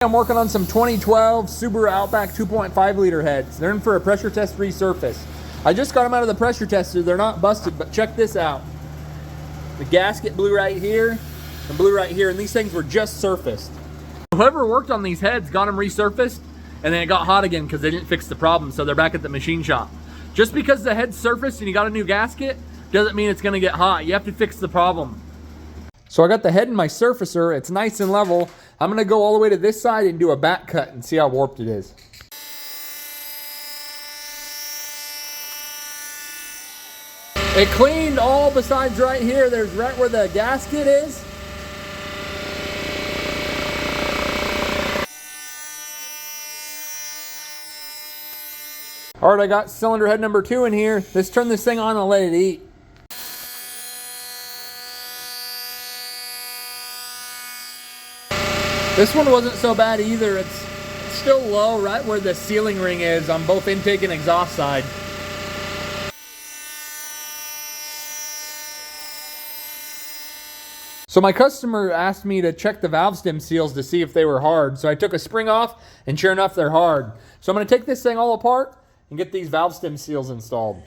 I'm working on some 2012 Subaru Outback 2.5 liter heads. They're in for a pressure test resurface. I just got them out of the pressure tester. They're not busted, but check this out. The gasket blew right here and blew right here, and these things were just surfaced. Whoever worked on these heads got them resurfaced, and then it got hot again because they didn't fix the problem, so they're back at the machine shop. Just because the head's surfaced and you got a new gasket doesn't mean it's gonna get hot. You have to fix the problem. So I got the head in my surfacer. It's nice and level. I'm gonna go all the way to this side and do a back cut and see how warped it is. It cleaned all besides right here. There's right where the gasket is. All right, I got cylinder head number 2 in here. Let's turn this thing on and let it eat. This one wasn't so bad either. It's still low right where the sealing ring is on both intake and exhaust side. So my customer asked me to check the valve stem seals to see if they were hard. So I took a spring off, and sure enough, they're hard. So I'm gonna take this thing all apart and get these valve stem seals installed.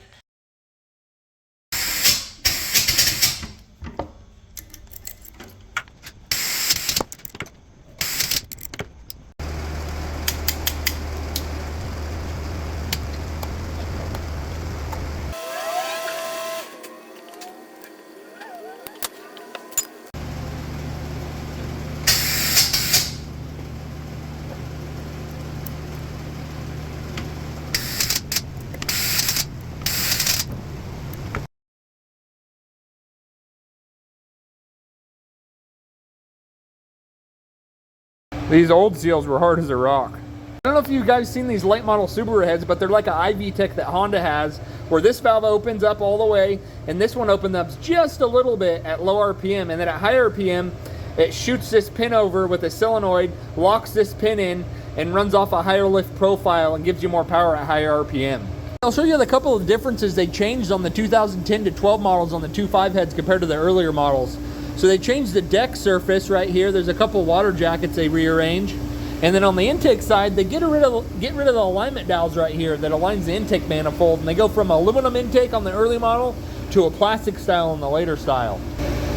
These old seals were hard as a rock. I don't know if you guys seen these late model Subaru heads, but they're like an IV Tech that Honda has, where this valve opens up all the way, and this one opens up just a little bit at low RPM, and then at high RPM, it shoots this pin over with a solenoid, locks this pin in, and runs off a higher lift profile and gives you more power at higher RPM. I'll show you the couple of differences they changed on the 2010 to 12 models on the 2.5 heads compared to the earlier models. So they changed the deck surface right here. There's a couple water jackets they rearrange. And then on the intake side, they get rid of the alignment dowels right here that aligns the intake manifold. And they go from aluminum intake on the early model to a plastic style on the later style.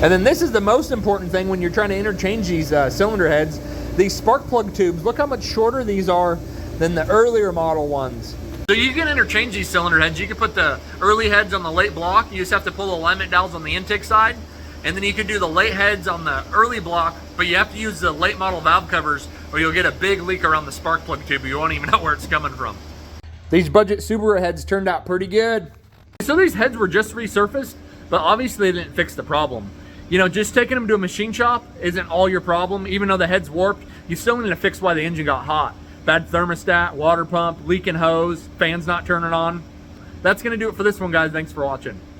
And then this is the most important thing when you're trying to interchange these cylinder heads. These spark plug tubes, look how much shorter these are than the earlier model ones. So you can interchange these cylinder heads. You can put the early heads on the late block. You just have to pull the alignment dowels on the intake side. And then you could do the late heads on the early block, but you have to use the late model valve covers or you'll get a big leak around the spark plug tube. You won't even know where it's coming from. These budget Subaru heads turned out pretty good. So these heads were just resurfaced, but obviously they didn't fix the problem. You know, just taking them to a machine shop isn't all your problem. Even though the head's warped, you still need to fix why the engine got hot. Bad thermostat, water pump, leaking hose, fans not turning on. That's gonna do it for this one, guys. Thanks for watching.